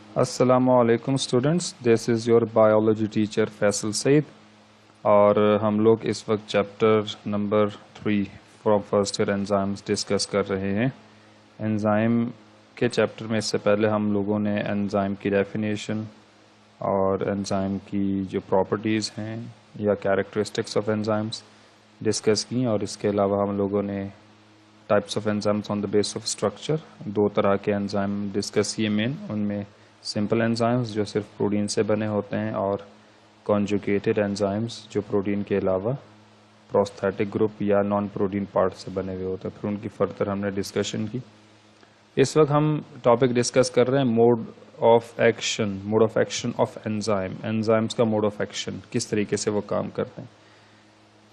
अस्सलामुअलैकुम students, this is your biology teacher Faisal Saeed. और हम लोग इस वक्त chapter number 3 from first year enzymes discuss कर रहे हैं। एंजाइम के चैप्टर में इससे पहले हम लोगों ने एंजाइम की डेफिनेशन और एंजाइम की जो प्रॉपर्टीज़ हैं या कैरेक्टरिस्टिक्स ऑफ एंजाइम्स डिस्कस की, और इसके अलावा हम लोगों ने types of enzymes on the base of structure, 2 तरह के एंजाइम डिस्कस किए मेन। उनमें सिंपल एंजाइम्स जो सिर्फ प्रोटीन से बने होते हैं, और कॉन्जुगेटेड एंजाइम्स जो प्रोटीन के अलावा प्रोस्थेटिक ग्रुप या नॉन प्रोटीन पार्ट से बने हुए होते हैं। फिर उनकी फर्दर हमने डिस्कशन की। इस वक्त हम टॉपिक डिस्कस कर रहे हैं mode of action of enzyme. Enzymes का मोड ऑफ एक्शन, किस तरीके से वो काम करते हैं।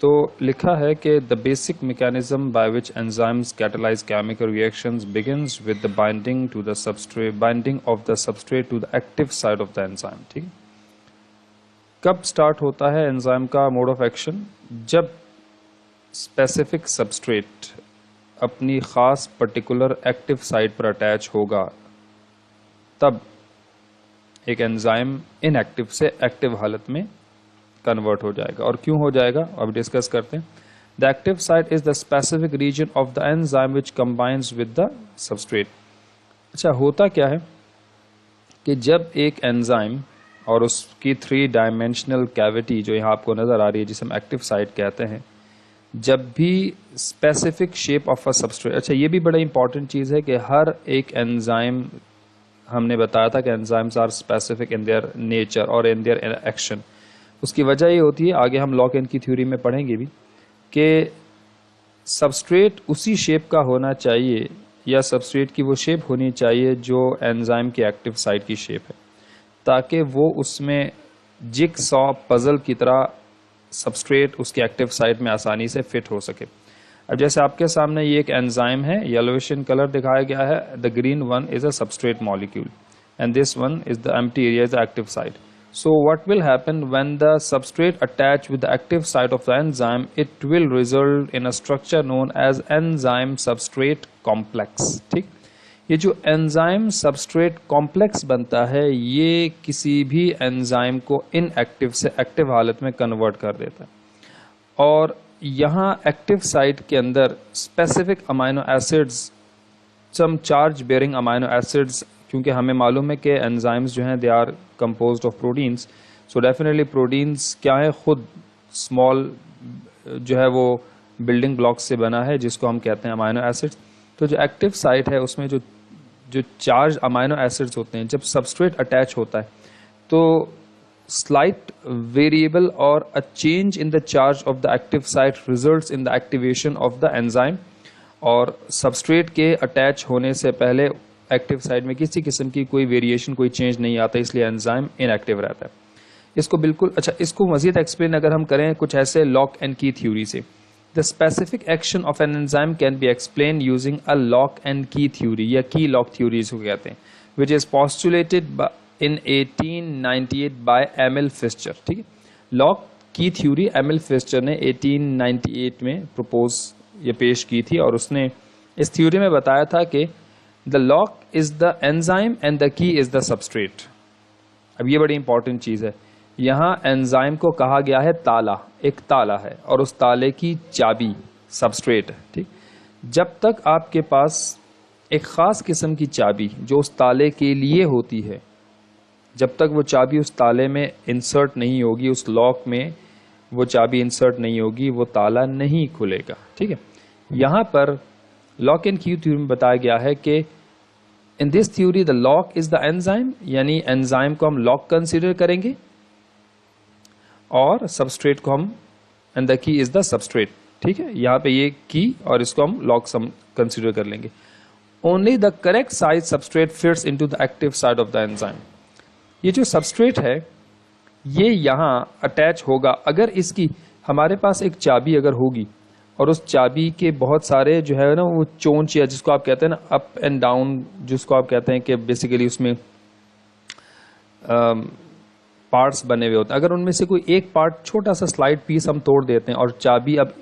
तो लिखा है कि the basic mechanism by which enzymes catalyse chemical reactions begins with the binding of the substrate to the active site of the enzyme. ठीक है, कब स्टार्ट होता है एंजाइम का मोड ऑफ एक्शन? जब स्पेसिफिक सबस्ट्रेट अपनी खास पर्टिकुलर एक्टिव साइट पर अटैच होगा, तब एक एंजाइम इनएक्टिव से एक्टिव हालत में कन्वर्ट हो जाएगा। और क्यों हो जाएगा अब डिस्कस करते हैं। The active site is the specific region of the enzyme which combines with the substrate. अच्छा, होता क्या है कि जब एक एंजाइम और उसकी 3 डायमेंशनल कैविटी जो यहाँ आपको नजर आ रही है, जिसे हम एक्टिव साइट कहते हैं, जब भी specific shape of a substrate. अच्छा, ये भी बड़ा इंपॉर्टेंट चीज है कि हर एक एंजाइम, हमने बताया था कि enzymes are specific in their nature और इन देयर एक्शन। उसकी वजह ये होती है, आगे हम लॉक एंड की थ्योरी में पढ़ेंगे भी, कि सबस्ट्रेट उसी शेप का होना चाहिए या सबस्ट्रेट की वो शेप होनी चाहिए जो एंजाइम की एक्टिव साइट की शेप है, ताकि वो उसमें जिगसॉ पजल की तरह सबस्ट्रेट उसकी एक्टिव साइट में आसानी से फिट हो सके। अब जैसे आपके सामने ये एक एंजाइम है, येलोइश इन कलर दिखाया गया है। The green one is a substrate molecule and this one is the empty area, is the active site. So what will happen when the substrate attach with the active site of the enzyme? It will result in a structure known as enzyme substrate complex. ठीक, ये जो enzyme substrate complex बनता है, ये किसी भी enzyme को inactive से एक्टिव हालत में कन्वर्ट कर देता है। और यहाँ एक्टिव साइट के अंदर specific amino acids, some charge bearing amino acids, क्योंकि हमें मालूम है कि एंजाइम्स जो हैं they are composed of proteins. So definitely proteins क्या है, खुद स्मॉल जो है वो बिल्डिंग ब्लॉक्स से बना है, जिसको हम कहते हैं अमाइनो एसिड्स। तो जो एक्टिव साइट है उसमें जो चार्ज अमाइनो एसिड्स होते हैं, जब सबस्ट्रेट अटैच होता है तो स्लाइट वेरिएबल और a change in the charge of the active site results in the activation of the enzyme. और सबस्ट्रेट के अटैच होने से पहले एक्टिव साइट में किसी किस्म की कोई वेरिएशन, कोई चेंज नहीं आता, इसलिए एंजाइम इनएक्टिव रहता है। इसको बिल्कुल, अच्छा, इसको मजीद एक्सप्लेन अगर हम करें कुछ ऐसे लॉक एंड की थ्योरी से, the specific action of an enzyme can be explain using a lock and key theory या की लॉक थ्योरी इसको कहते हैं, which is postulated in 1898 by Emil Fischer. ठीक है, लॉक की थ्योरी एमिल फिस्चर ने 1898 में प्रपोज ये पेश की थी, और उसने इस थ्योरी में बताया था कि The lock is the enzyme and the key is the substrate. अब ये बड़ी इंपॉर्टेंट चीज है। यहाँ एंजाइम को कहा गया है ताला, एक ताला है, और उस ताले की चाबी सबस्ट्रेट है। ठीक, जब तक आपके पास एक खास किस्म की चाबी जो उस ताले के लिए होती है, जब तक वो चाबी उस ताले में इंसर्ट नहीं होगी, उस लॉक में वो चाबी इंसर्ट नहीं होगी, वो ताला नहीं खुलेगा। ठीक है, यहाँ पर लॉक एंड की थ्योरी में बताया गया है कि in this theory the lock is the enzyme, यानी एंजाइम को हम लॉक कंसीडर करेंगे और सबस्ट्रेट को हम, and the key is the substrate. ठीक है, यहां पे ये की और इसको हम लॉक कंसीडर कर लेंगे। Only the correct size substrate fits into the active site of the enzyme. ये जो सबस्ट्रेट है ये यहां अटैच होगा। अगर इसकी, हमारे पास एक चाबी अगर होगी और उस चाबी के बहुत सारे जो है ना वो चोंच, या जिसको आप कहते हैं ना अप एंड डाउन, जिसको आप कहते हैं कि बेसिकली उसमें पार्ट्स बने हुए होते हैं, अगर उनमें से कोई एक पार्ट, छोटा सा स्लाइड पीस हम तोड़ देते हैं और चाबी अब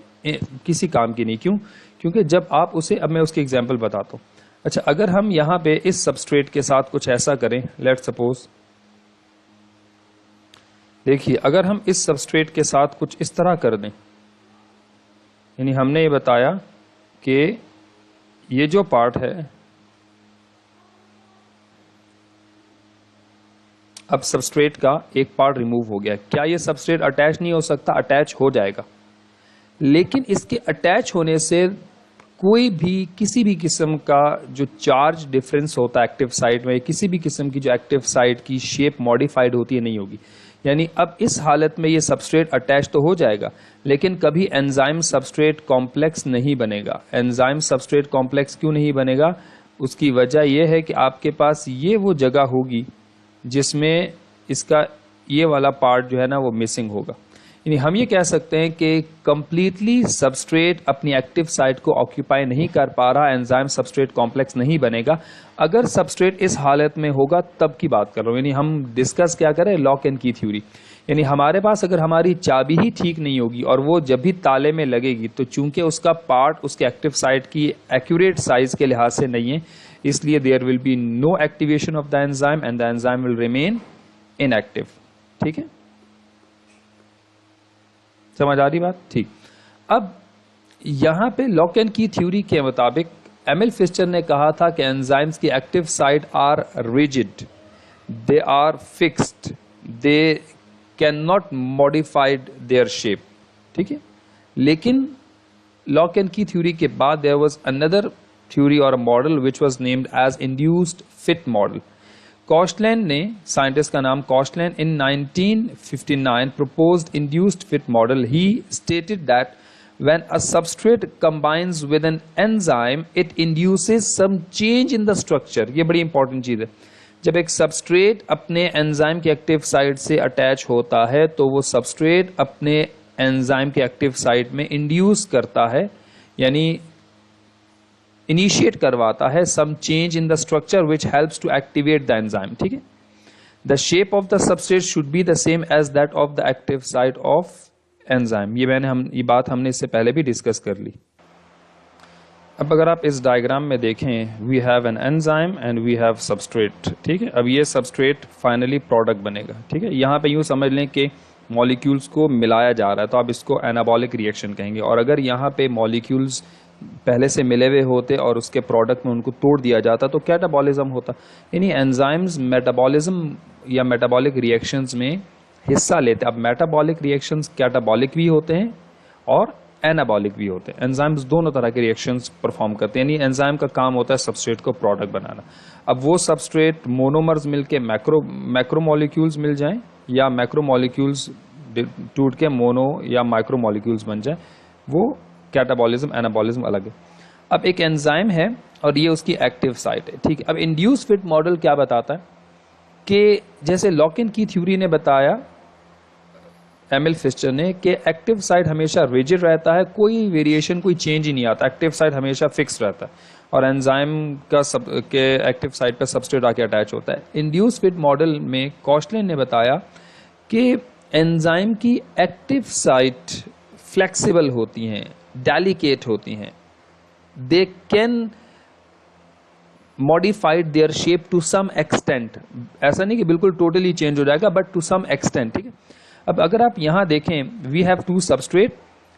किसी काम की नहीं, क्यों? क्योंकि जब आप उसे, अब मैं उसकी एग्जांपल बताता हूँ, अच्छा, अगर हम यहां पे इस सबस्ट्रेट के साथ कुछ ऐसा करें, लेट सपोज, देखिए अगर हम इस सबस्ट्रेट के साथ कुछ इस तरह कर दें, यानी हमने ये बताया कि ये जो पार्ट है, अब सबस्ट्रेट का एक पार्ट रिमूव हो गया। क्या ये सबस्ट्रेट अटैच नहीं हो सकता? अटैच हो जाएगा, लेकिन इसके अटैच होने से कोई भी किसी भी किस्म का जो चार्ज डिफरेंस होता है एक्टिव साइट में, किसी भी किस्म की जो एक्टिव साइट की शेप मॉडिफाइड होती है, नहीं होगी। यानी अब इस हालत में ये सबस्ट्रेट अटैच तो हो जाएगा, लेकिन कभी एंजाइम सबस्ट्रेट कॉम्प्लेक्स नहीं बनेगा। एंजाइम सबस्ट्रेट कॉम्प्लेक्स क्यों नहीं बनेगा? उसकी वजह यह है कि आपके पास ये वो जगह होगी जिसमें इसका ये वाला पार्ट जो है ना वो मिसिंग होगा। यानी हम ये कह सकते हैं कि कंप्लीटली सबस्ट्रेट अपनी एक्टिव साइट को ऑक्यूपाई नहीं कर पा रहा, एंजाइम सबस्ट्रेट कॉम्प्लेक्स नहीं बनेगा। अगर सबस्ट्रेट इस हालत में होगा तब की बात कर रहा हूं। यानी हम डिस्कस क्या करें, लॉक एंड की थ्योरी। यानी हमारे पास अगर हमारी चाबी ही ठीक नहीं होगी और वो जब भी ताले में लगेगी, तो चूंकि उसका पार्ट उसके एक्टिव साइट की एक्यूरेट साइज के लिहाज से नहीं है, इसलिए there will be no activation of the enzyme and the enzyme will remain inactive. ठीक है, समझ आ रही बात? ठीक। अब यहां पे लॉक एंड की थ्योरी के मुताबिक एमिल फिशर ने कहा था कि एंजाइम्स की active site are rigid, they are fixed, they can not modified their shape. ठीक है, लेकिन लॉक एंड की थ्योरी के बाद देयर वाज अनदर थ्योरी और model which was named as induced fit model. Koshland ने, scientist का नाम कॉस्टलैंड, in 1959 proposed induced fit model. He stated that when a substrate combines with an enzyme, it induces some change in the structure. ये बड़ी important चीज है। जब एक substrate अपने एंजाइम के एक्टिव साइट से अटैच होता है, तो वो सबस्ट्रेट अपने एंजाइम के एक्टिव साइट में इंड्यूस करता है, यानी इनिशिएट करवाता है some change in the structure which helps to activate the enzyme. ठीक है, the shape of the substrate should be the same as that of the active site of enzyme. ये बात हमने इससे पहले भी डिस्कस कर ली। अब अगर आप इस डायग्राम में देखें, we have an enzyme and we have substrate. ठीक है, अब ये सबस्ट्रेट फाइनली प्रोडक्ट बनेगा। ठीक है, यहाँ पे यूं समझ लें कि मॉलिक्यूल्स को मिलाया जा रहा है, तो आप इसको एनाबॉलिक रिएक्शन कहेंगे। और अगर यहाँ पे मॉलिक्यूल्स पहले से मिले हुए होते और उसके प्रोडक्ट में उनको तोड़ दिया जाता तो कैटाबॉलिज्म होता। यानी एंजाइम्स मेटाबॉलिज्म या मेटाबॉलिक रिएक्शंस में हिस्सा लेते हैं। अब मेटाबॉलिक रिएक्शंस कैटाबॉलिक भी होते हैं और एनाबॉलिक भी होते हैं। एंजाइम्स दोनों तरह के रिएक्शंस परफॉर्म करते हैं। यानी एंजाइम का काम होता है सबस्ट्रेट को प्रोडक्ट बनाना। अब वो सबस्ट्रेट मोनोमर्स मिलके मैक्रोमोलिक्यूल्स मिल जाएं, या मैक्रोमोलिक्यूल्स टूट के मोनो या माइक्रोमोलिक्यूल्स बन जाए, वो कैटाबॉलिज्म एनाबॉलिज्म अलग है। अब एक एंजाइम है और ये उसकी एक्टिव साइट है। ठीक है, अब इंड्यूस फिट मॉडल क्या बताता है कि जैसे लॉक इन की थ्योरी ने बताया एमिल फिशर ने कि एक्टिव साइट हमेशा रिजिड रहता है, कोई वेरिएशन, कोई चेंज ही नहीं आता, एक्टिव साइट हमेशा फिक्स रहता है, और एंजाइम का के एक्टिव साइट पर सबस्ट्रेट आके अटैच होता है। इंड्यूस फिट मॉडल में कॉस्टलैंड ने बताया कि एंजाइम की एक्टिव साइट फ्लेक्सिबल होती हैं, डेलिकेट होती हैं, they can modified their shape to some extent. ऐसा नहीं कि बिल्कुल टोटली चेंज हो जाएगा, बट टू सम एक्सटेंट। ठीक है, अब अगर आप यहां देखें, we have two substrate,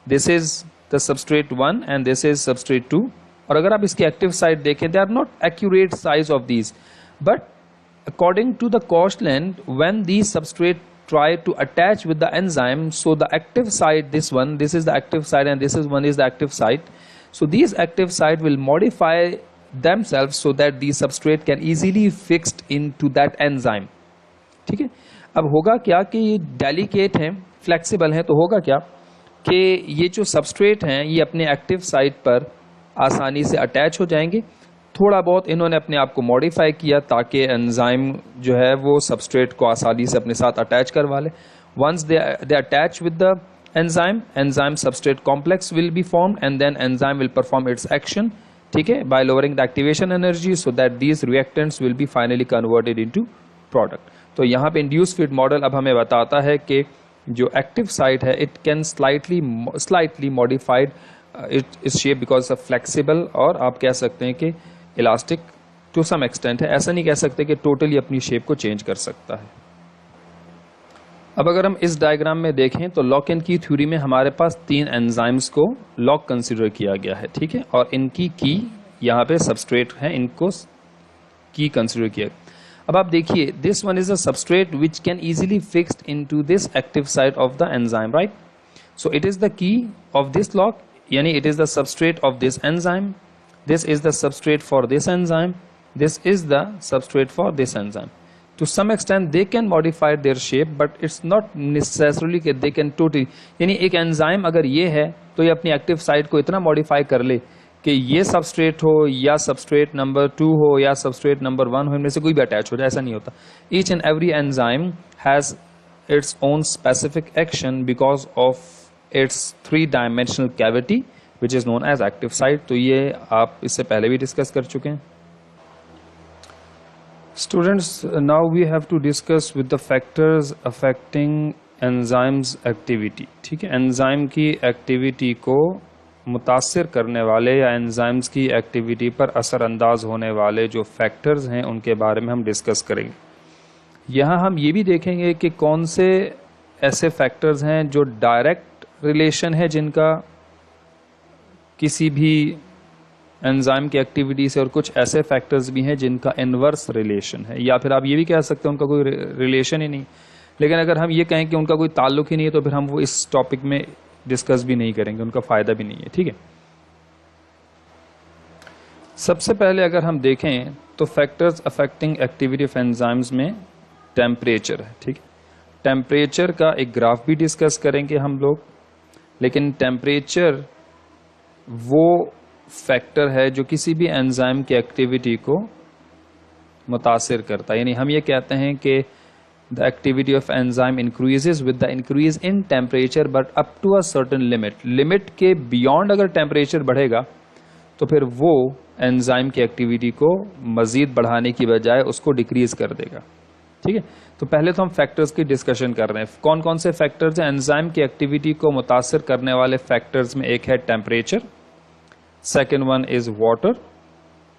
this is the substrate 1 and this is substrate 2, और अगर आप इसकी एक्टिव साइट देखें, they are not accurate size of these, but according to the Koshland, when these substrate try to attach with the enzyme, so the active site, this is the active site and this is one is the active site, so these active site will modify themselves so that the substrate can easily fixed into that enzyme. ठीक है, अब होगा क्या कि ये delicate हैं, flexible हैं, तो होगा क्या कि ये जो सबस्ट्रेट हैं ये अपने एक्टिव साइट पर आसानी से अटैच हो जाएंगे। थोड़ा बहुत इन्होंने अपने आप को मॉडिफाई किया ताकि एंजाइम जो है वो सबस्ट्रेट को आसानी से अपने साथ अटैच करवा ले। Once they attach with the enzyme substrate complex will be formed and then enzyme will perform its action. ठीक है, by lowering the activation energy so that these reactants will be finally converted into product. तो यहाँ पे induce fit model अब हमें बताता है कि जो एक्टिव साइट है it can slightly modified its shape because of flexible, और आप कह सकते हैं कि इलास्टिक टू सम एक्सटेंट है, ऐसा नहीं कह सकते कि टोटली अपनी शेप को चेंज कर सकता है। अब अगर हम इस डायग्राम में देखें तो लॉक एंड की थ्योरी में हमारे पास 3 एंजाइम्स को लॉक कंसीडर किया गया है, ठीक है, और इनकी की यहाँ पे सबस्ट्रेट है, इनको की कंसीडर किया। अब आप देखिए, this one is a substrate which can easily fixed into this active site of the enzyme, right. So it is the key of this lock, यानी it is the substrate of this enzyme, this is the substrate for this enzyme, this is the substrate for this enzyme. To some extent they can modify their shape, but it's not necessarily that they can totally, यानी एक enzyme अगर ये है तो ये अपनी active site को इतना मॉडिफाई कर ले कि ये सबस्ट्रेट हो या सबस्ट्रेट नंबर 2 हो या सबस्ट्रेट नंबर 1 हो, इनमें से कोई भी अटैच हो जाए, ऐसा नहीं होता। Each and every enzyme has its own specific action because of its 3-dimensional cavity which is known as active site। तो ये आप इससे पहले भी डिस्कस कर चुके हैं। Students, now we have to discuss with the factors affecting enzymes activity। ठीक है, एंजाइम की एक्टिविटी को मुतासिर करने वाले या एंजाइम्स की एक्टिविटी पर असरअंदाज होने वाले जो फैक्टर्स हैं उनके बारे में हम डिस्कस करेंगे। यहाँ हम ये भी देखेंगे कि कौन से ऐसे फैक्टर्स हैं जो डायरेक्ट रिलेशन है जिनका किसी भी एंजाइम की एक्टिविटी से, और कुछ ऐसे फैक्टर्स भी हैं जिनका इनवर्स रिलेशन है, या फिर आप ये भी कह सकते हैं उनका कोई रिलेशन ही नहीं। लेकिन अगर हम ये कहें कि उनका कोई ताल्लुक ही नहीं है तो फिर हम वो इस टॉपिक में डिस्कस भी नहीं करेंगे, उनका फायदा भी नहीं है, ठीक है। सबसे पहले अगर हम देखें तो factors affecting activity of enzymes में टेम्परेचर है, ठीक है। टेम्परेचर का एक ग्राफ भी डिस्कस करेंगे हम लोग, लेकिन टेम्परेचर वो फैक्टर है जो किसी भी एंजाइम की एक्टिविटी को मुतासिर करता है। यानी हम ये कहते हैं कि the activity of enzyme increases with the increase in temperature but up to a certain limit. Limit के बियॉन्ड अगर टेम्परेचर बढ़ेगा तो फिर वो एंजाइम की एक्टिविटी को मजीद बढ़ाने की बजाय उसको डिक्रीज कर देगा, ठीक है। तो पहले तो हम फैक्टर्स की डिस्कशन कर रहे हैं, कौन कौन से फैक्टर्स हैं एंजाइम की एक्टिविटी को मुतासिर करने वाले फैक्टर्स में। एक है temperature, second one is water,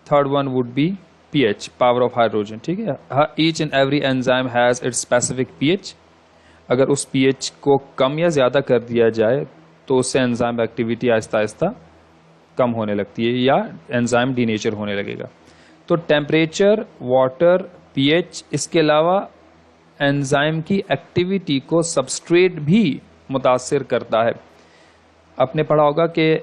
third one would be pH, power of hydrogen, ठीक है। Each and every enzyme has its specific pH। अगर उस pH को कम या ज्यादा कर दिया जाए तो उससे एंजाइम एक्टिविटी आहिस्ता आहिस्ता कम होने लगती है या एंजाइम डीनेचर होने लगेगा। तो टेम्परेचर, वाटर, pH, इसके अलावा एंजाइम की एक्टिविटी को सबस्ट्रेट भी मुतासिर करता है। आपने पढ़ा होगा कि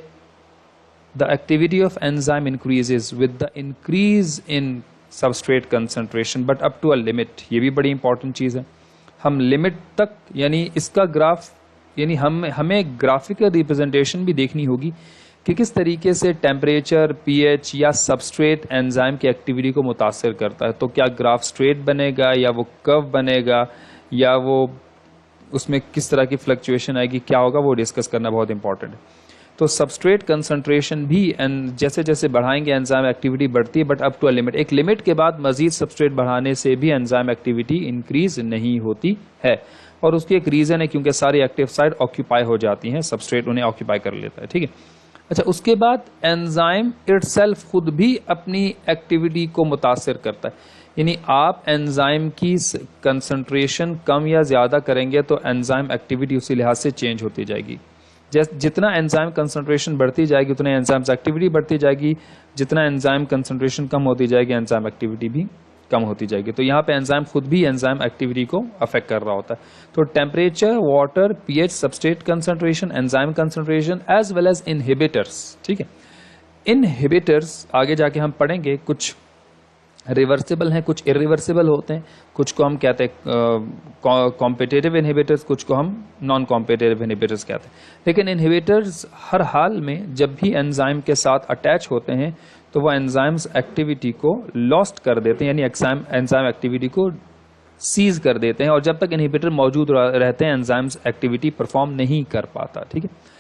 the activity of enzyme increases with the increase in substrate concentration but up to a limit। ये भी बड़ी इंपॉर्टेंट चीज़ है। हम लिमिट तक, यानी इसका ग्राफ, यानी हमें ग्राफिकल रिप्रेजेंटेशन भी देखनी होगी कि किस तरीके से टेम्परेचर, pH या सबस्ट्रेट एंजाइम की एक्टिविटी को मुतासिर करता है। तो क्या ग्राफ स्ट्रेट बनेगा या वो कर्व बनेगा या वो उसमें किस तरह की फ्लक्चुएशन आएगी, क्या होगा, वो डिस्कस करना बहुत इंपॉर्टेंट है। तो सबस्ट्रेट कंसंट्रेशन भी जैसे जैसे बढ़ाएंगे एंजाइम एक्टिविटी बढ़ती है but up to a limit. एक लिमिट के बाद मजीद सबस्ट्रेट बढ़ाने से भी एंजाइम एक्टिविटी इंक्रीज नहीं होती है, और उसकी एक रीजन है क्योंकि सारी एक्टिव साइट ऑक्यूपाई हो जाती हैं, सबस्ट्रेट उन्हें ऑक्यूपाई कर लेता है, ठीक है। अच्छा, उसके बाद एंजाइम इटसेल्फ खुद भी अपनी एक्टिविटी को मुतासिर करता है। यानी आप एंजाइम की कंसंट्रेशन कम या ज्यादा करेंगे तो एंजाइम एक्टिविटी उसी लिहाज से चेंज होती जाएगी। जितना एंजाइम कंसंट्रेशन बढ़ती जाएगी उतने एंजाइम एक्टिविटी बढ़ती जाएगी, जितना एंजाइम कंसंट्रेशन कम होती जाएगी एंजाइम एक्टिविटी भी कम होती जाएगी। तो यहाँ पे एंजाइम खुद भी एंजाइम एक्टिविटी को अफेक्ट कर रहा होता है। तो temperature, water, pH, substrate concentration, enzyme concentration as well as inhibitors, ठीक है। इनहिबिटर्स आगे जाके हम पढ़ेंगे, कुछ रिवर्सिबल हैं, कुछ इरिवर्सिबल होते हैं, कुछ को हम कहते हैं कॉम्पिटिटिव इनहिबिटर्स, कुछ को हम नॉन कॉम्पिटिटिव इनहिबिटर्स कहते हैं। लेकिन इनहिबिटर्स हर हाल में जब भी एंजाइम के साथ अटैच होते हैं तो वो एंजाइम्स एक्टिविटी को लॉस्ट कर देते हैं, यानी एंजाइम एक्टिविटी को सीज कर देते हैं, और जब तक इनहिबिटर मौजूद रहते हैं एंजाइम्स एक्टिविटी परफॉर्म नहीं कर पाता, ठीक है।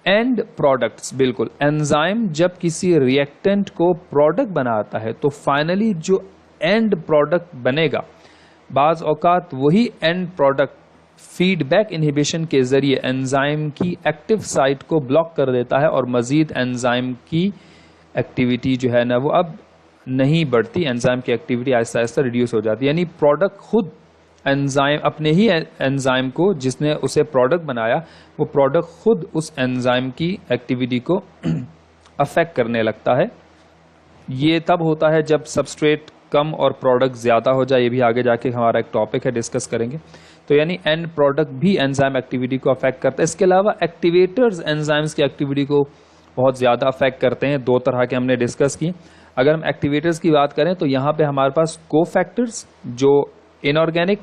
एंड प्रोडक्ट्स, बिल्कुल, एंजाइम जब किसी रिएक्टेंट को प्रोडक्ट बनाता है तो फाइनली जो एंड प्रोडक्ट बनेगा, बाज औकात वही एंड प्रोडक्ट फीडबैक इनहिबिशन के जरिए एंजाइम की एक्टिव साइट को ब्लॉक कर देता है और मजीद एंजाइम की एक्टिविटी जो है ना वो अब नहीं बढ़ती, एंजाइम की एक्टिविटी आहिस्ता आहिस्ता रिड्यूस हो जाती है। यानी प्रोडक्ट खुद एंजाइम अपने ही एंजाइम को जिसने उसे प्रोडक्ट बनाया, वो प्रोडक्ट खुद उस एंजाइम की एक्टिविटी को अफेक्ट करने लगता है। ये तब होता है जब सबस्ट्रेट कम और प्रोडक्ट ज़्यादा हो जाए। ये भी आगे जाके हमारा एक टॉपिक है, डिस्कस करेंगे। तो यानी एंड प्रोडक्ट भी एंजाइम एक्टिविटी को अफेक्ट करता है। इसके अलावा एक्टिवेटर्स एंजाइम्स की एक्टिविटी को बहुत ज़्यादा अफेक्ट करते हैं। दो तरह के हमने डिस्कस किए। अगर हम एक्टिवेटर्स की बात करें तो यहाँ पे हमारे पास कोफैक्टर्स जो इनऑर्गेनिक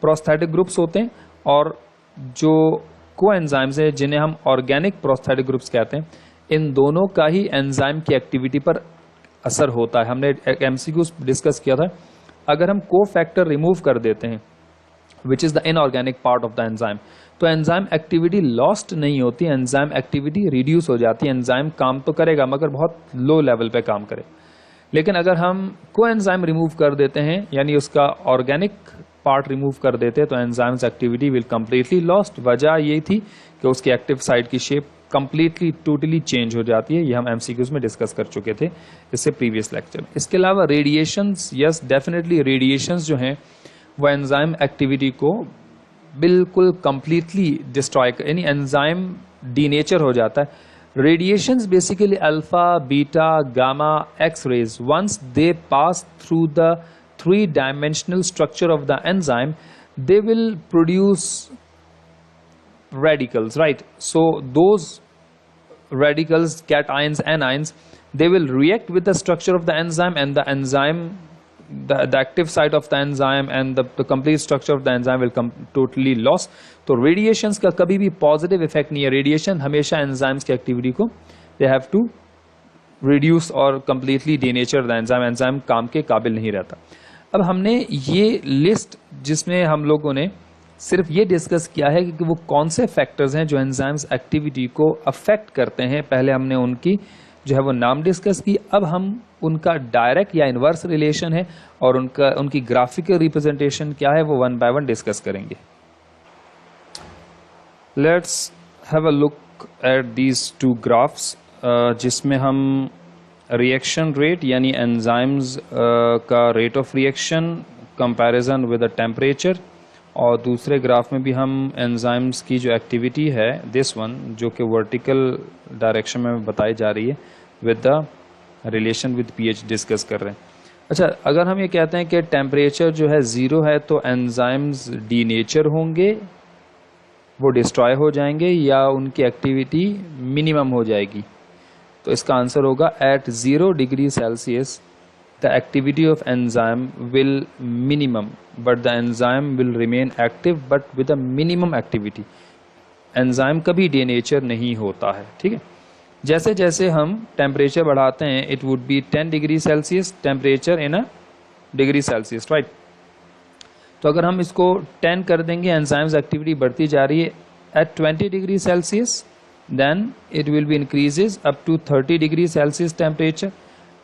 प्रोस्थेटिक ग्रुप्स होते हैं और जो कोएंजाइम्स हैं जिन्हें हम ऑर्गेनिक प्रोस्थेटिक ग्रुप्स कहते हैं, इन दोनों का ही एंजाइम की एक्टिविटी पर असर होता है। हमने एमसीक्यू डिस्कस किया था, अगर हम कोफैक्टर रिमूव कर देते हैं which is the inorganic part of the enzyme, तो एंजाइम एक्टिविटी लॉस्ट नहीं होती, एंजाइम एक्टिविटी रिड्यूस हो जाती है। एंजाइम काम तो करेगा मगर बहुत लो लेवल पे काम करे। लेकिन अगर हम कोएंजाइम रिमूव कर देते हैं, यानी उसका ऑर्गेनिक पार्ट रिमूव कर देते हैं, तो enzymes activity will completely lost. वजह ये थी कि उसकी एक्टिव साइट की शेप कंप्लीटली टोटली चेंज हो जाती है। ये हम एमसीक्यूज में डिस्कस कर चुके थे इससे प्रीवियस लेक्चर में। इसके अलावा रेडिएशंस, यस डेफिनेटली रेडिएशंस जो हैं वो एंजाइम एक्टिविटी को बिल्कुल कंप्लीटली डिस्ट्रॉय, यानी एंजाइम डीनेचर हो जाता है। Radiations basically alpha, beta, gamma, X-rays. Once they pass through the three-dimensional structure of the enzyme, they will produce radicals, right? So those radicals, cations, anions, they will react with the structure of the enzyme, and the enzyme, the active site of the enzyme and the complete structure of the enzyme will come totally lost. तो radiations का कभी भी positive effect नहीं है। Radiation हमेशा enzymes की activity को they have to reduce और completely denature the enzyme, enzyme काम के काबिल नहीं रहता। अब हमने ये लिस्ट जिसमें हम लोगों ने सिर्फ ये डिस्कस किया है कि वो कौन से फैक्टर्स हैं जो एंजाइम्स एक्टिविटी को अफेक्ट करते हैं, पहले हमने उनकी जो है वो नाम डिस्कस की। अब हम उनका डायरेक्ट या इनवर्स रिलेशन है और उनकी ग्राफिकल रिप्रेजेंटेशन क्या है वो वन बाय वन डिस्कस करेंगे। Let's have a look at these two graphs, जिसमें हम रिएक्शन रेट यानी एंजाइम्स का rate of reaction comparison with the temperature, और दूसरे ग्राफ में भी हम एंजाइम्स की जो एक्टिविटी है दिस वन जो कि वर्टिकल डायरेक्शन में बताई जा रही है with the relation with pH discuss कर रहे हैं। अच्छा, अगर हम ये कहते हैं कि टेम्परेचर जो है 0 है तो एंजाइम्स डीनेचर होंगे, वो डिस्ट्रॉय हो जाएंगे या उनकी एक्टिविटी मिनिमम हो जाएगी, तो इसका आंसर होगा at 0 degree Celsius the activity of enzyme will minimum but the enzyme will remain active but with a minimum activity. Enzyme कभी डीनेचर नहीं होता है, ठीक है। जैसे जैसे हम टेम्परेचर बढ़ाते हैं, it would be 10 degree Celsius temperature in a degree Celsius, right. तो अगर हम इसको 10 कर देंगे, एंजाइम्स एक्टिविटी बढ़ती जा रही है at 20 degree Celsius, then it will be increases up to 30 degree Celsius temperature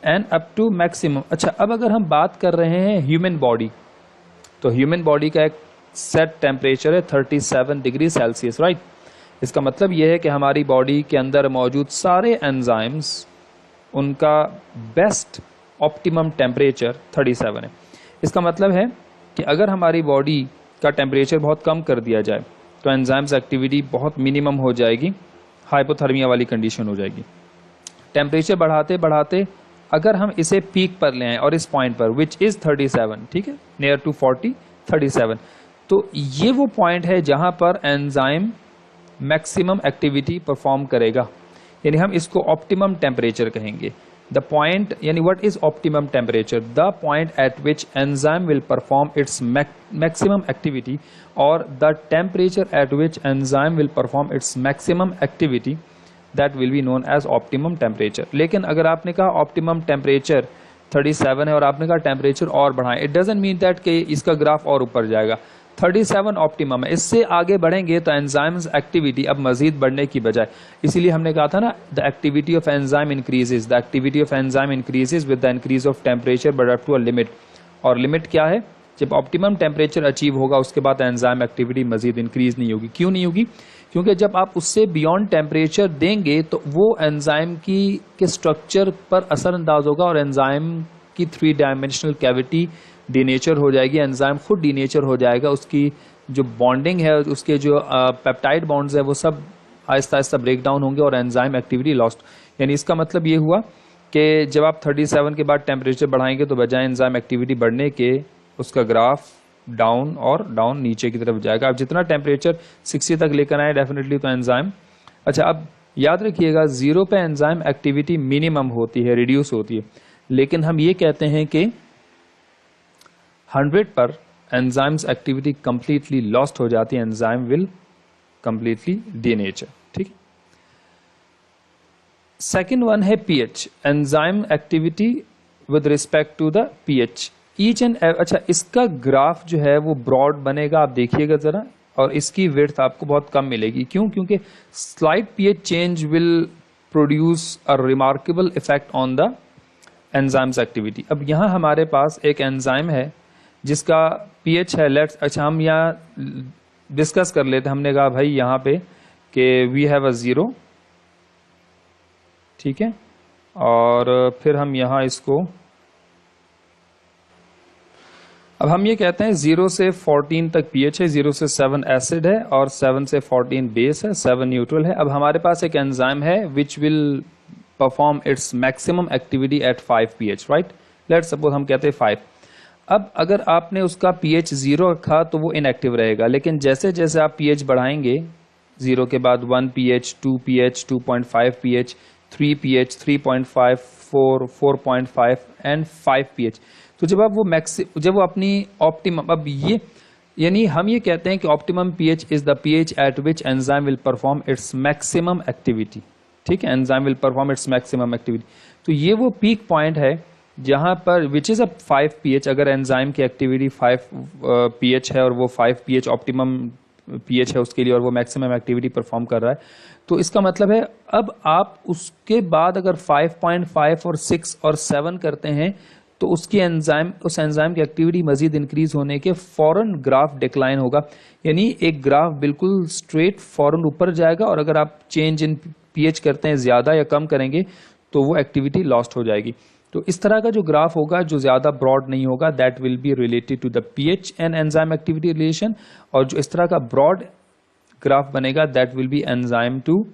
and up to maximum. अच्छा, अब अगर हम बात कर रहे हैं ह्यूमन बॉडी, तो ह्यूमन बॉडी का एक सेट टेम्परेचर है 37 डिग्री सेल्सियस, राइट। इसका मतलब यह है कि हमारी बॉडी के अंदर मौजूद सारे एंजाइम्स, उनका बेस्ट ऑप्टिमम टेम्परेचर 37 है। इसका मतलब है कि अगर हमारी बॉडी का टेम्परेचर बहुत कम कर दिया जाए तो एंजाइम्स एक्टिविटी बहुत मिनिमम हो जाएगी, हाइपोथर्मिया वाली कंडीशन हो जाएगी। टेम्परेचर बढ़ाते बढ़ाते अगर हम इसे पीक पर ले आए और इस पॉइंट पर विच इज 37, ठीक है, नियर टू 40, 37, तो ये वो पॉइंट है जहां पर एंजाइम मैक्सिमम एक्टिविटी परफॉर्म करेगा, यानी हम इसको ऑप्टिमम टेम्परेचर कहेंगे। द पॉइंट यानी what is optimum temperature? The point at which enzyme will perform its maximum activity, और the temperature at which enzyme will perform its maximum activity, that will be known as optimum temperature. लेकिन अगर आपने कहा optimum temperature 37 है और आपने कहा temperature और बढ़ाएं, इट डजंट मीन दैट कि इसका ग्राफ और ऊपर जाएगा। 37 ऑप्टिमम है, इससे आगे बढ़ेंगे तो एंजाइम्स एक्टिविटी अब मजीद बढ़ने की बजाय, इसीलिए हमने कहा था ना, the activity of enzyme increases, the activity of enzyme increases with the increase of temperature but up to a limit. और लिमिट क्या है? जब ऑप्टिमम टेम्परेचर अचीव होगा उसके बाद एंजाइम एक्टिविटी मजीद इंक्रीज नहीं होगी। क्यों नहीं होगी? क्योंकि जब आप उससे बियॉन्ड टेम्परेचर देंगे तो वो एंजाइम के स्ट्रक्चर पर असरअंदाज होगा और एंजाइम की 3 डायमेंशनल कैविटी डीनेचर हो जाएगी, एंजाइम खुद डीनेचर हो जाएगा, उसकी जो बॉन्डिंग है, उसके जो पेप्टाइड बॉन्ड्स है वो सब आहिस्ता आहिस्ता ब्रेक डाउन होंगे और एंजाइम एक्टिविटी लॉस्ट। यानी इसका मतलब ये हुआ कि जब आप 37 के बाद टेम्परेचर बढ़ाएंगे तो बजाय एंजाइम एक्टिविटी बढ़ने के उसका ग्राफ डाउन और डाउन नीचे की तरफ जाएगा। अब जितना टेम्परेचर 60 तक लेकर आए डेफिनेटली तो एंजाइम, अच्छा अब याद रखिएगा 0 पे एंजाइम एक्टिविटी मिनिमम होती है, रिड्यूस होती है, लेकिन हम ये कहते हैं कि 100 पर एंजाइम्स एक्टिविटी कंप्लीटली लॉस्ट हो जाती है, एंजाइम विल कंप्लीटली डीनेचर। ठीक। सेकेंड वन है pH, enzyme activity with respect to the pH each end, अच्छा इसका ग्राफ जो है वो ब्रॉड बनेगा, आप देखिएगा जरा, और इसकी विड्थ आपको बहुत कम मिलेगी। क्यों? क्योंकि slight pH change will produce a remarkable effect on the enzymes activity. अब यहां हमारे पास एक एंजाइम है जिसका पीएच है, लेट्स, अच्छा हम यहाँ डिस्कस कर लेते, हमने कहा भाई यहाँ पे कि वी हैव अ 0, ठीक है, और फिर हम यहाँ इसको, अब हम ये कहते हैं 0 से 14 तक पीएच है, 0 से 7 एसिड है और 7 से 14 बेस है, 7 न्यूट्रल है। अब हमारे पास एक एंजाइम है which will perform its maximum activity at 5 pH, right. Let's suppose हम कहते हैं 5। अब अगर आपने उसका पीएच 0 रखा तो वो इनएक्टिव रहेगा, लेकिन जैसे जैसे आप पीएच बढ़ाएंगे 0 के बाद 1 pH, 2 pH, 2.5 pH, 3 pH, 3.5, 4, 4.5 and 5 pH, तो जब आप वो जब वो अपनी ऑप्टिमम, अब ये यानी हम ये कहते हैं कि optimum pH is the pH eight which enzyme will perform its maximum activity. ठीक है, enzyme will perform its maximum activity. तो ये वो पीक पॉइंट है जहां पर विच इज अ 5 पीएच, अगर एंजाइम की एक्टिविटी 5 पीएच है और वो 5 पीएच ऑप्टिमम पीएच है उसके लिए और वो मैक्सिमम एक्टिविटी परफॉर्म कर रहा है, तो इसका मतलब है अब आप उसके बाद अगर 5.5 और 6 और 7 करते हैं तो उसकी एंजाइम, उस एंजाइम की एक्टिविटी मजीद इंक्रीज होने के फौरन ग्राफ डिक्लाइन होगा, यानी एक ग्राफ बिल्कुल स्ट्रेट फौरन ऊपर जाएगा, और अगर आप चेंज इन पीएच करते हैं, ज्यादा या कम करेंगे तो वो एक्टिविटी लॉस्ट हो जाएगी। तो इस तरह का जो ग्राफ होगा जो ज्यादा ब्रॉड नहीं होगा, that will be related to the pH and enzyme activity relation, और जो इस तरह का ब्रॉड ग्राफ बनेगा that will be enzyme to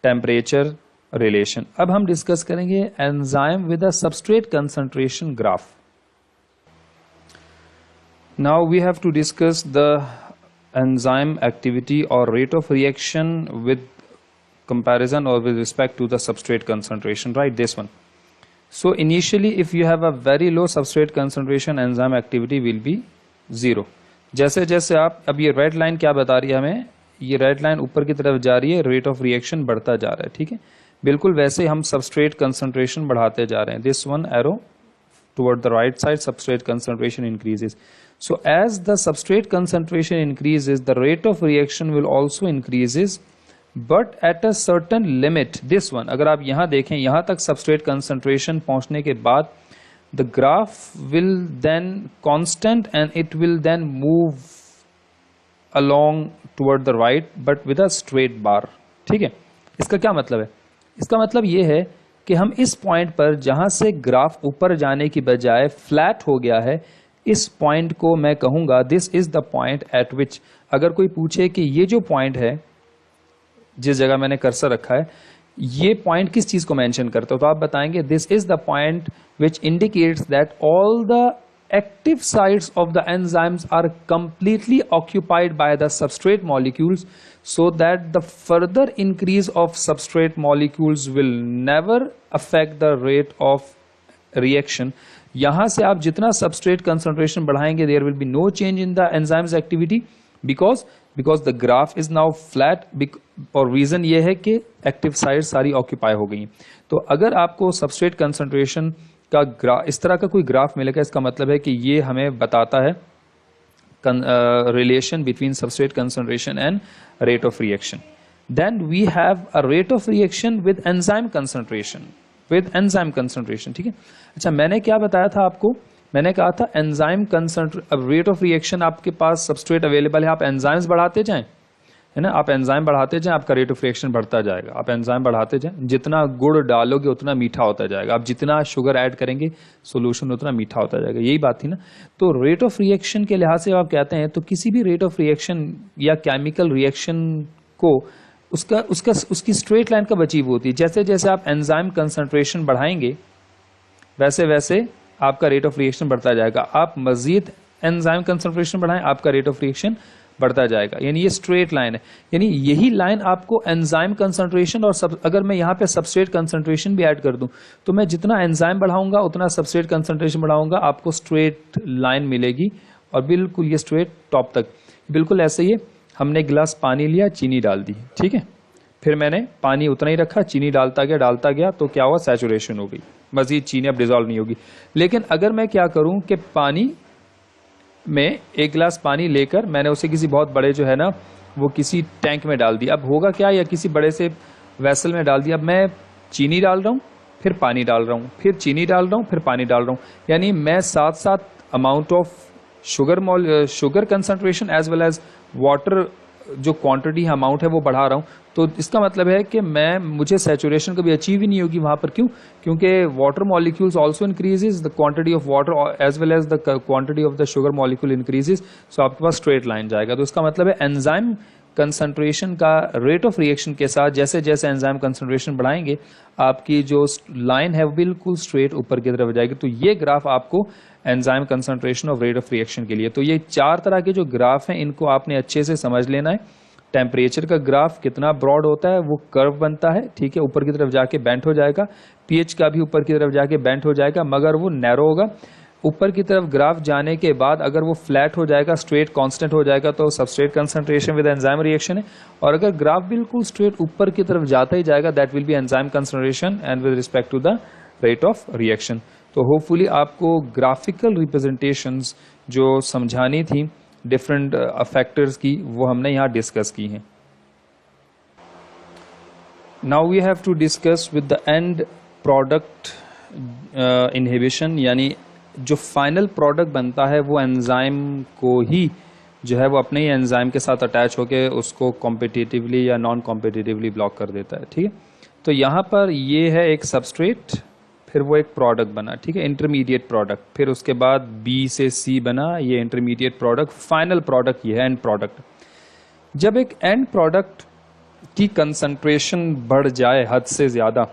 temperature relation. अब हम डिस्कस करेंगे enzyme with a substrate concentration graph. Now we have to discuss the enzyme activity और rate of reaction with comparison or with respect to the substrate concentration, right? This one. So initially if you have a very low substrate concentration, enzyme activity will be 0. जैसे जैसे आप, अब ये red line क्या बता रही है हमें, ये रेड लाइन ऊपर की तरफ जा रही है, रेट ऑफ रिएक्शन बढ़ता जा रहा है। ठीक है, बिल्कुल वैसे हम सबस्ट्रेट कंसंट्रेशन बढ़ाते जा रहे हैं। This one arrow toward the right side, substrate concentration increases. So as the substrate concentration increases, the rate of reaction will also increases, but at a certain limit. This one, अगर आप यहाँ देखें, यहाँ तक substrate concentration पहुँचने के बाद the graph will then constant and it will then move along toward the right but with a straight bar. ठीक है, इसका क्या मतलब है? इसका मतलब ये है कि हम इस पॉइंट पर जहां से ग्राफ ऊपर जाने की बजाय फ्लैट हो गया है, इस पॉइंट को मैं कहूंगा this is the point at विच, अगर कोई पूछे कि ये जो पॉइंट है जिस जगह मैंने कर्सर रखा है, ये पॉइंट किस चीज को मेंशन करता है, तो आप बताएंगे this is the point which indicates that all the active sites of the enzymes are completely occupied by the substrate molecules, so that the further increase of substrate molecules will never affect the rate of reaction. यहां से आप जितना substrate concentration बढ़ाएंगे, there will be no change in the enzymes activity because the graph is now flat, और reason ये है कि active sites सारी occupy हो गई। तो अगर आपको substrate concentration का इस तरह का कोई ग्राफ मिलेगा, इसका मतलब है कि ये हमें बताता है relation between substrate concentration and rate of reaction. Then we have a rate of reaction with enzyme concentration, ठीक है। अच्छा, मैंने क्या बताया था आपको मैंने कहा था एंजाइम कंसंट्रेट, अब रेट ऑफ रिएक्शन आपके पास सबस्ट्रेट अवेलेबल है, आप एंजाइम्स बढ़ाते जाएं, है ना, आप एंजाइम बढ़ाते जाएं, आपका रेट ऑफ रिएक्शन बढ़ता जाएगा। आप एंजाइम बढ़ाते जाएं, जितना गुड़ डालोगे उतना मीठा होता जाएगा, आप जितना शुगर ऐड करेंगे सोल्यूशन उतना मीठा होता जाएगा, यही बात थी ना। तो रेट ऑफ रिएक्शन के लिहाज से आप कहते हैं तो किसी भी रेट ऑफ रिएक्शन या केमिकल रिएक्शन को उसकी स्ट्रेट लाइन कब अचीव होती है, जैसे जैसे आप एंजाइम कंसंट्रेशन बढ़ाएंगे वैसे वैसे आपका रेट ऑफ रिएक्शन बढ़ता जाएगा। आप मजीद एंजाइम कंसंट्रेशन बढ़ाएं, आपका रेट ऑफ रिएक्शन बढ़ता जाएगा, यानी ये स्ट्रेट लाइन है। यानी यही लाइन आपको एंजाइम कंसंट्रेशन और अगर मैं यहाँ पे सबस्ट्रेट कंसंट्रेशन भी ऐड कर दूं तो मैं जितना एंजाइम बढ़ाऊंगा उतना सबस्ट्रेट कंसंट्रेशन बढ़ाऊंगा, आपको स्ट्रेट लाइन मिलेगी और बिल्कुल ये स्ट्रेट टॉप तक। बिल्कुल ऐसे ही हमने गिलास पानी लिया, चीनी डाल दी, ठीक है, फिर मैंने पानी उतना ही रखा, चीनी डालता गया तो क्या हुआ, सैचुरेशन हो गई, मजीद चीनी अब डिजोल्व नहीं होगी। लेकिन अगर मैं क्या करूं कि पानी में एक गिलास पानी लेकर मैंने उसे किसी बहुत बड़े जो है ना वो किसी टैंक में डाल दिया, अब होगा क्या, या किसी बड़े से वेसल में डाल दिया, अब मैं चीनी डाल रहा हूँ फिर पानी डाल रहा हूँ, फिर चीनी डाल रहा हूँ फिर पानी डाल रहा हूँ, यानी मैं साथ साथ amount of sugar concentration as well as water जो क्वांटिटी अमाउंट है वो बढ़ा रहा हूँ। तो इसका मतलब है कि मुझे सैचुरेशन कभी अचीव ही नहीं होगी वहां पर। क्यों? क्योंकि water molecules also increases, the quantity of water as well as the quantity of the sugar molecule increases, so आपके पास स्ट्रेट लाइन जाएगा। तो इसका मतलब है एंजाइम कंसंट्रेशन का रेट ऑफ रिएक्शन के साथ जैसे जैसे एंजाइम कंसंट्रेशन बढ़ाएंगे आपकी जो लाइन है वो बिल्कुल स्ट्रेट ऊपर की तरफ जाएगी। तो ये ग्राफ आपको एंजाइम कंसंट्रेशन और रेट ऑफ रिएक्शन के लिए, तो ये चार तरह के जो ग्राफ हैं इनको आपने अच्छे से समझ लेना है। टेम्परेचर का ग्राफ कितना ब्रॉड होता है, वो कर्व बनता है, ठीक है, ऊपर की तरफ जाके बेंट हो जाएगा। पीएच का भी ऊपर की तरफ जाके बेंट हो जाएगा, मगर वो नैरो होगा। ऊपर की तरफ ग्राफ जाने के बाद अगर वो फ्लैट हो जाएगा, स्ट्रेट कांस्टेंट हो जाएगा, तो substrate concentration with enzyme reaction है। और अगर ग्राफ बिल्कुल स्ट्रेट ऊपर की तरफ जाता ही जाएगा, that will be enzyme concentration and with respect to the rate of reaction. तो होपफुली आपको ग्राफिकल रिप्रेजेंटेशंस जो समझानी थी डिफरेंट फैक्टर्स की वो हमने यहाँ डिस्कस की हैं। Now we have to discuss with the end product inhibition, यानी जो फाइनल प्रोडक्ट बनता है वो एंजाइम को ही जो है वो अपने ही एंजाइम के साथ अटैच होकर उसको कॉम्पिटिटिवली या नॉन कॉम्पिटिटिवली ब्लॉक कर देता है, ठीक है। तो यहाँ पर ये है एक सबस्ट्रेट, फिर वो एक प्रोडक्ट बना, ठीक है, इंटरमीडिएट प्रोडक्ट, फिर उसके बाद बी से सी बना, ये इंटरमीडिएट प्रोडक्ट, फाइनल प्रोडक्ट ये है एंड प्रोडक्ट। जब एक एंड प्रोडक्ट की कंसंट्रेशन बढ़ जाए हद से ज्यादा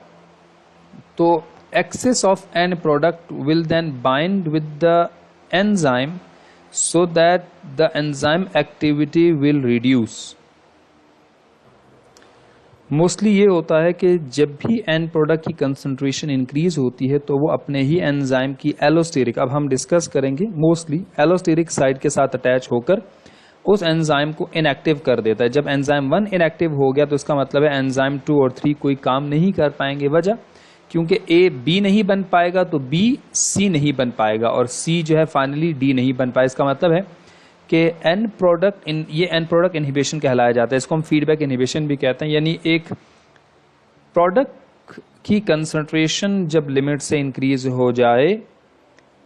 तो excess of end product will then bind with the enzyme so that the enzyme activity will reduce. Mostly ये होता है कि जब भी एंड प्रोडक्ट की कंसंट्रेशन इंक्रीज होती है तो वो अपने ही एंजाइम की एलोस्टेरिक, अब हम डिस्कस करेंगे, मोस्टली एलोस्टेरिक साइड के साथ अटैच होकर उस एंजाइम को इनएक्टिव कर देता है। जब एंजाइम 1 इनएक्टिव हो गया तो इसका मतलब है एंजाइम 2 और 3 कोई काम नहीं कर पाएंगे। वजह, क्योंकि ए बी नहीं बन पाएगा तो बी सी नहीं बन पाएगा और सी जो है फाइनली डी नहीं बन पाएगा। इसका मतलब है कि एंड प्रोडक्ट ये एंड प्रोडक्ट इनहिबिशन कहलाया जाता है, इसको हम फीडबैक इनहिबिशन भी कहते हैं। यानी एक प्रोडक्ट की कंसंट्रेशन जब लिमिट से इंक्रीज हो जाए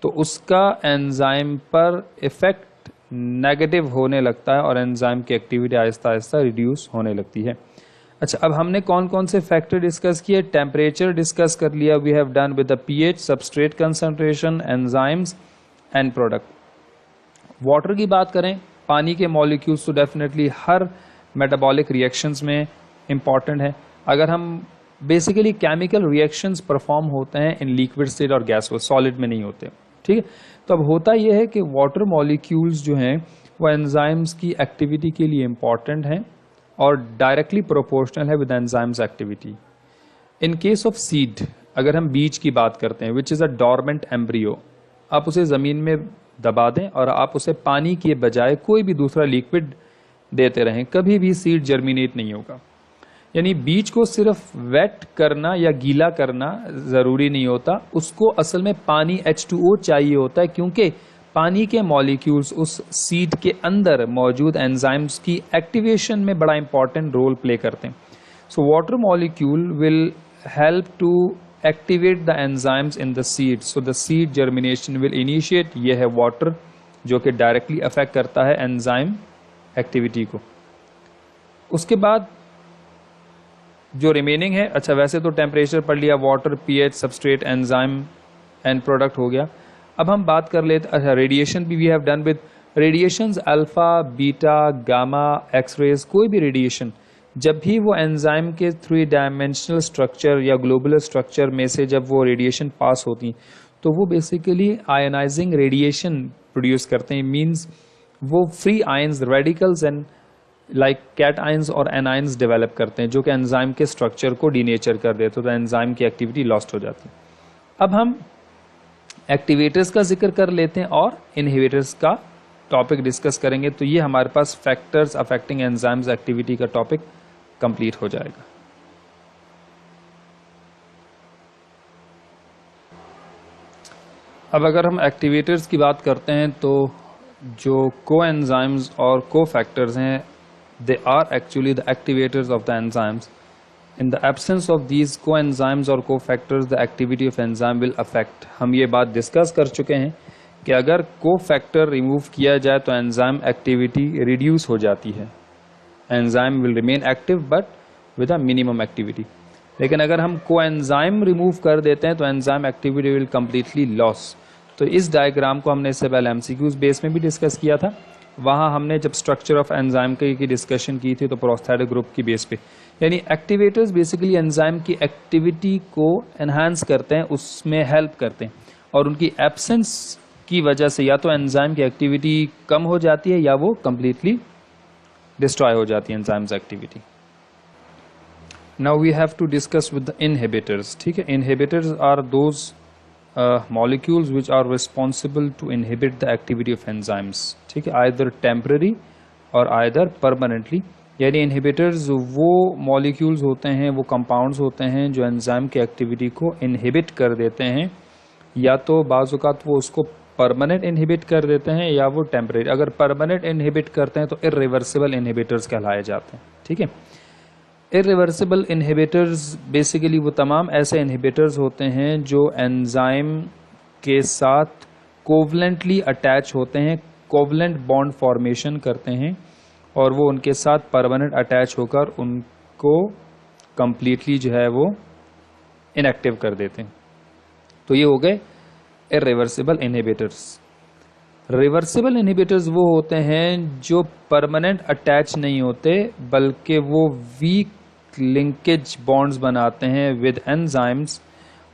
तो उसका एंजाइम पर इफेक्ट नेगेटिव होने लगता है और एंजाइम की एक्टिविटी आहिस्ता आहिस्ता रिड्यूस होने लगती है। अच्छा, अब हमने कौन कौन से फैक्टर डिस्कस किए? टेम्परेचर डिस्कस कर लिया, we have done with the pH, substrate concentration, enzymes and product. Water की बात करें, पानी के मॉलिक्यूल्स तो डेफिनेटली हर मेटाबॉलिक रिएक्शंस में इंपॉर्टेंट है। अगर हम बेसिकली केमिकल रिएक्शंस परफॉर्म होते हैं इन लिक्विड स्टेट और गैस, सॉलिड में नहीं होते, ठीक है। तो अब होता यह है कि वाटर मॉलिक्यूल्स जो हैं वो एंजाइम्स की एक्टिविटी के लिए इंपॉर्टेंट हैं और डायरेक्टली प्रोपोर्शनल है with enzymes activity. In case of seed, अगर हम बीज की बात करते हैं, which is a dormant embryo, आप उसे जमीन में दबा दें और आप उसे पानी के बजाय कोई भी दूसरा लिक्विड देते रहें, कभी भी सीड जर्मिनेट नहीं होगा। यानी बीज को सिर्फ वेट करना या गीला करना जरूरी नहीं होता, उसको असल में पानी H2O चाहिए होता है, क्योंकि पानी के मॉलिक्यूल्स उस सीड के अंदर मौजूद एंजाइम्स की एक्टिवेशन में बड़ा इंपॉर्टेंट रोल प्ले करते हैं। So water molecule will help to activate the enzymes in the seed, so the seed germination will initiate. ये है वाटर जो कि डायरेक्टली अफेक्ट करता है एंजाइम एक्टिविटी को। उसके बाद जो रिमेनिंग है, अच्छा वैसे तो टेम्परेचर पढ़ लिया, water, pH, substrate, enzyme, and product हो गया। अब हम बात कर लेते, अच्छा रेडिएशन भी we have done with radiations, alpha, beta, gamma, X-rays. कोई भी रेडिएशन जब भी वो एंजाइम के 3 डायमेंशनल स्ट्रक्चर या ग्लोबुलर स्ट्रक्चर में से जब वो रेडिएशन पास होती तो वो बेसिकली आयनाइजिंग रेडिएशन प्रोड्यूस करते हैं। मींस वो free ions, radicals and like cations और एनायंस डेवलप करते हैं जो कि एंजाइम के स्ट्रक्चर को डीनेचर कर देते, तो एंजाइम की एक्टिविटी लॉस्ट हो जाती है। अब हम एक्टिवेटर्स का जिक्र कर लेते हैं और इनहिबिटर्स का टॉपिक डिस्कस करेंगे। तो ये हमारे पास फैक्टर्स अफेक्टिंग एंजाइम्स एक्टिविटी का टॉपिक कंप्लीट हो जाएगा। अब अगर हम एक्टिवेटर्स की बात करते हैं तो जो कोएंजाइम्स और कोफैक्टर्स हैं, they are actually the activators of the enzymes. In the absence of these coenzymes or cofactors, the activity of enzyme will affect। हम ये बात डिस्कस कर चुके हैं कि अगर कोफैक्टर रिमूव किया जाए तो एंजाइम एक्टिविटी रिड्यूस हो जाती है। Enzyme will remain active but with a minimum activity. लेकिन अगर हम कोएंजाइम रिमूव कर देते हैं तो enzyme activity will completely loss. तो इस डायग्राम को हमने इससे पहले एमसीक्यूज बेस में भी डिस्कस किया था। वहाँ हमने जब स्ट्रक्चर ऑफ एंजाइम की डिस्कशन की थी तो प्रोस्थेटिक ग्रुप की बेस पे, यानी एक्टिवेटर्स बेसिकली एंजाइम की एक्टिविटी को एनहांस करते हैं, उसमें हेल्प करते हैं, और उनकी एब्सेंस की वजह से या तो एंजाइम की एक्टिविटी कम हो जाती है या वो कंप्लीटली डिस्ट्रॉय हो जाती है enzymes activity. Now we have to discuss with the inhibitors. ठीक है, inhibitors are those molecules which are responsible to inhibit the activity of enzymes। ठीक है, either temporary और either permanently। यानी inhibitors वो molecules होते हैं, वो compounds होते हैं जो enzyme की activity को inhibit कर देते हैं, या तो बाज़ औक़ात वो उसको permanent inhibit कर देते हैं या वो temporary। अगर permanent inhibit करते हैं तो irreversible inhibitors कहलाए जाते हैं। ठीक है, इरिवर्सिबल इनहिबिटर्स बेसिकली वो तमाम ऐसे इनहिबिटर्स होते हैं जो एंजाइम के साथ कोवलेंटली अटैच होते हैं, कोवलेंट बॉन्ड फॉर्मेशन करते हैं, और वो उनके साथ परमानेंट अटैच होकर उनको कंप्लीटली जो है वो इनएक्टिव कर देते हैं। तो ये हो गए इरिवर्सिबल इनहिबिटर्स। रिवर्सिबल इनहिबिटर्स वो होते हैं जो परमानेंट अटैच नहीं होते बल्कि वो वीक लिंकेज बॉन्ड्स बनाते हैं विद एंजाइम्स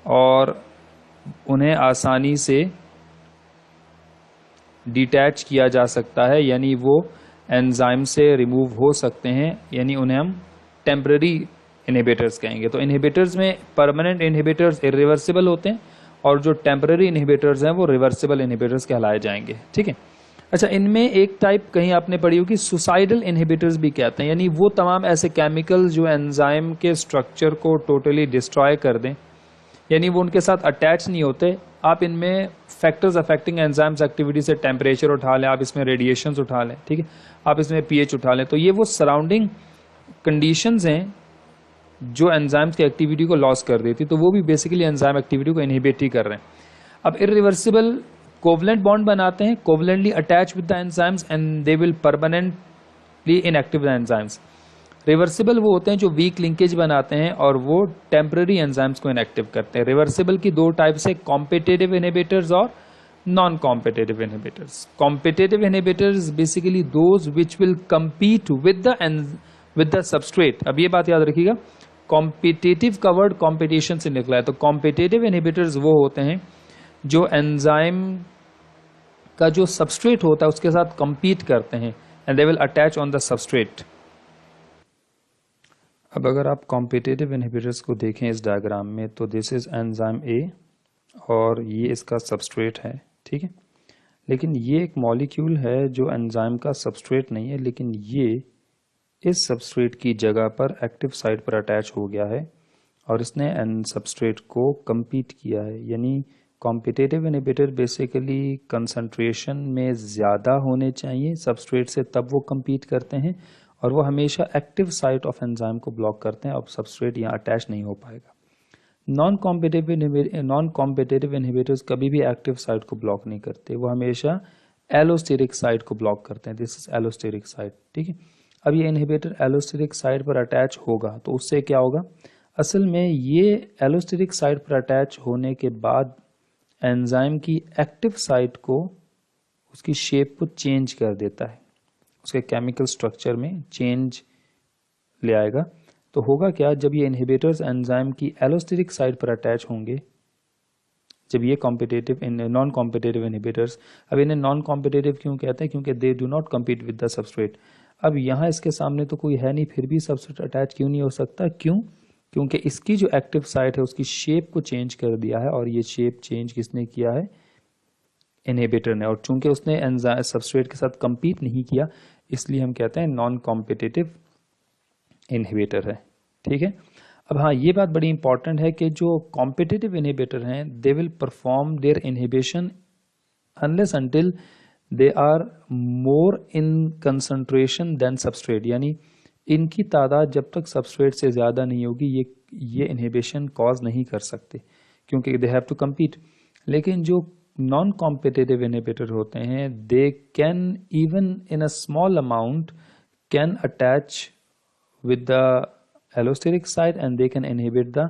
और उन्हें आसानी से डिटैच किया जा सकता है, यानी वो एंजाइम से रिमूव हो सकते हैं, यानी उन्हें हम टेम्पररी इनहिबिटर्स कहेंगे। तो इनहिबिटर्स में परमानेंट इनहिबिटर्स इरिवर्सिबल होते हैं और जो टेम्पररी इनहिबिटर्स हैं वो रिवर्सिबल इनहिबिटर्स कहलाए जाएंगे। ठीक है, अच्छा इनमें एक टाइप कहीं आपने पढ़ी होगी सुसाइडल इनहिबिटर्स भी कहते हैं, यानी वो तमाम ऐसे केमिकल जो एंजाइम के स्ट्रक्चर को टोटली डिस्ट्रॉय कर दें, यानी वो उनके साथ अटैच नहीं होते। आप इनमें फैक्टर्स अफेक्टिंग एंजाइम्स एक्टिविटी से टेम्परेचर उठा लें, आप इसमें रेडिएशंस उठा लें, ठीक है, आप इसमें पीएच उठा लें, तो ये वो सराउंडिंग कंडीशंस हैं जो एंजाइम्स की एक्टिविटी को लॉस कर देती, तो वो भी बेसिकली एंजाइम एक्टिविटी को इनहिबिट ही कर रहे हैं। अब इरिवर्सिबल कोवलेंट बॉन्ड बनाते हैं, covalently attach with the enzymes and they will permanently inactive the enzymes. Reversible वो होते हैं जो वीक लिंकेज बनाते हैं और वो टेम्पररी एंजाइम्स को इनएक्टिव करते हैं। रिवर्सिबल की दो टाइप्स है, कॉम्पिटिटिव इनहिबिटर्स और non competitive inhibitors. Competitive inhibitors basically those which will compete with the substrate। अब ये बात याद रखिएगा, कॉम्पिटिटिव का वर्ड कॉम्पिटिशन से निकला है, तो कॉम्पिटिटिव इनहिबिटर्स वो होते हैं जो एंजाइम का जो सबस्ट्रेट होता है उसके साथ compete करते हैं and they will attach on the substrate. अब अगर आप कॉम्पिटिटिव इनहिबिटर्स को देखें इस डायग्राम में, तो दिस इज एंजाइम ए और ये इसका सबस्ट्रेट है, ठीक है, लेकिन ये एक मॉलिक्यूल है जो एंजाइम का सबस्ट्रेट नहीं है, लेकिन ये इस सबस्ट्रेट की जगह पर एक्टिव साइट पर अटैच हो गया है और इसने एन सबस्ट्रेट को compete किया है। यानी कॉम्पिटिटिव इनहिबिटर बेसिकली कंसंट्रेशन में ज़्यादा होने चाहिए सबस्ट्रेट से, तब वो compete करते हैं, और वो हमेशा एक्टिव साइट ऑफ एंजाइम को ब्लॉक करते हैं, अब सबस्ट्रेट यहाँ अटैच नहीं हो पाएगा। नॉन कॉम्पिटिटिव इनहिबिटर्स कभी भी एक्टिव साइट को ब्लॉक नहीं करते, वो हमेशा एलोस्टेरिक साइट को ब्लॉक करते हैं। दिस इज एलोस्टेरिक साइट, ठीक है। अब ये इनहिबिटर एलोस्टेरिक साइट पर अटैच होगा तो उससे क्या होगा, असल में ये एलोस्टेरिक साइट पर अटैच होने के बाद एंजाइम की एक्टिव साइट को, उसकी शेप को चेंज कर देता है, उसके केमिकल स्ट्रक्चर में चेंज ले आएगा। तो होगा क्या, जब ये इनहिबिटर्स एंजाइम की एलोस्टेरिक साइट पर अटैच होंगे, जब ये कॉम्पिटिटिव नॉन कॉम्पिटिटिव इनहिबिटर्स, अब इन्हें नॉन कॉम्पिटिटिव क्यों कहते हैं, क्योंकि they do not compete with the substrate. अब यहाँ इसके सामने तो कोई है नहीं, फिर भी सबस्ट्रेट अटैच क्यों नहीं हो सकता, क्यों, क्योंकि इसकी जो एक्टिव साइट है उसकी शेप को चेंज कर दिया है, और ये शेप चेंज किसने किया है, इनहिबिटर ने। और चूंकि उसने सबस्ट्रेट के साथ कम्पीट नहीं किया, इसलिए हम कहते हैं नॉन कॉम्पिटिटिव इनहिबिटर है, ठीक है। अब हाँ, ये बात बड़ी इंपॉर्टेंट है कि जो कॉम्पिटिटिव इनहिबिटर हैं, they will perform their inhibition unless until they are more in concentration than substrate, यानी इनकी तादाद जब तक सबस्ट्रेट से ज़्यादा नहीं होगी, ये इनहिबिशन कॉज नहीं कर सकते, क्योंकि दे हैव टू कम्पीट। लेकिन जो नॉन कॉम्पिटिटिव इनहिबिटर होते हैं, they can even in a small amount can attach with the allosteric site and they can inhibit the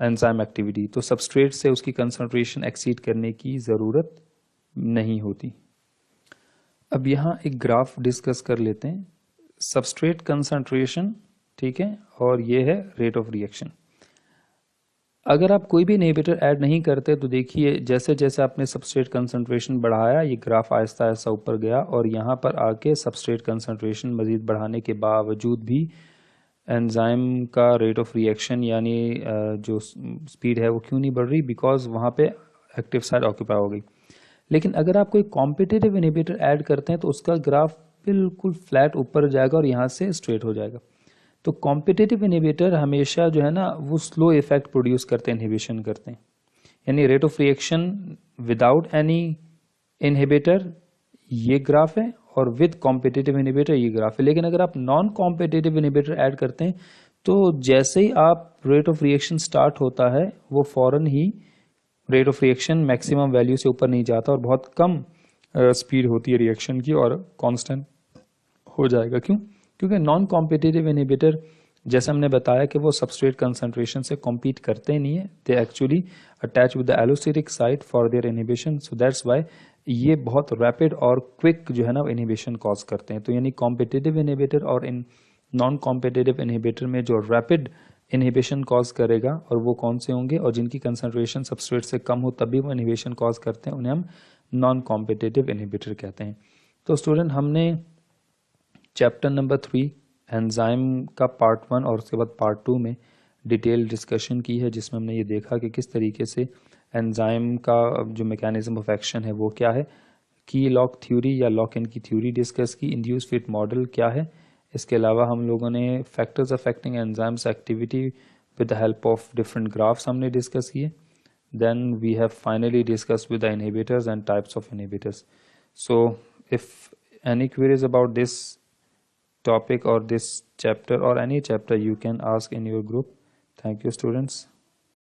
enzyme activity। तो substrate से उसकी concentration exceed करने की ज़रूरत नहीं होती। अब यहाँ एक ग्राफ डिस्कस कर लेते हैं, substrate concentration, ठीक है, और ये है rate of reaction। अगर आप कोई भी इनहिबिटर ऐड नहीं करते तो देखिए जैसे जैसे आपने सबस्ट्रेट कंसंट्रेशन बढ़ाया, ये ग्राफ आहिस्ता आहिस्ता ऊपर गया, और यहाँ पर आके सबस्ट्रेट कंसंट्रेशन मज़ीद बढ़ाने के बावजूद भी एंजाइम का रेट ऑफ रिएक्शन यानी जो स्पीड है वो क्यों नहीं बढ़ रही, बिकॉज वहाँ पे एक्टिव साइट ऑक्यूपाई हो गई। लेकिन अगर आप कोई कॉम्पिटिटिव इनहिबिटर ऐड करते हैं तो उसका ग्राफ बिल्कुल फ्लैट ऊपर जाएगा और यहाँ से स्ट्रेट हो जाएगा। तो कॉम्पिटिटिव इनहिबिटर हमेशा जो है ना वो स्लो इफेक्ट प्रोड्यूस करते हैं, इनहिबिशन करते हैं, यानी rate of reaction without any inhibitor ये ग्राफ है, और विद कॉम्पिटिटिव इनहिबिटर ये ग्राफ है। लेकिन अगर आप नॉन कॉम्पिटिटिव इनहिबिटर ऐड करते हैं तो जैसे ही आप रेट ऑफ रिएक्शन स्टार्ट होता है वो फौरन ही rate of reaction maximum value से ऊपर नहीं जाता, और बहुत कम स्पीड होती है रिएक्शन की, और कांस्टेंट हो जाएगा। क्यों, क्योंकि नॉन कॉम्पिटिटिव इनहिबिटर जैसे हमने बताया कि वो सबस्ट्रेट कंसंट्रेशन से कॉम्पीट करते नहीं है, they actually attach with the allosteric site for their inhibition, so that's why ये बहुत रैपिड और क्विक जो है ना इनहिबिशन कॉज करते हैं। तो यानी कॉम्पिटिटिव इनहिबिटर और इन नॉन कॉम्पिटिटिव इनहिबिटर में जो रैपिड इनहिबिशन कॉज करेगा, और वो कौन से होंगे, और जिनकी कंसंट्रेशन सबस्ट्रेट से कम हो तभी वो इनहिबिशन कॉज करते हैं, उन्हें हम नॉन कॉम्पिटिटिव इनहिबिटर कहते हैं। तो स्टूडेंट, हमने चैप्टर नंबर 3 एंजाइम का पार्ट 1 और उसके बाद पार्ट 2 में डिटेल डिस्कशन की है, जिसमें हमने ये देखा कि किस तरीके से एंजाइम का जो मैकेनिज्म ऑफ एक्शन है वो क्या है, की लॉक थ्योरी या लॉक इन की थ्योरी डिस्कस की, इंड्यूस फिट मॉडल क्या है। इसके अलावा हम लोगों ने factors affecting enzymes activity with the help of different graphs हमने डिस्कस किए। then we have finally discussed with the inhibitors and types of inhibitors. So if any queries about this topic or this chapter or any chapter, you can ask in your group. Thank you, students.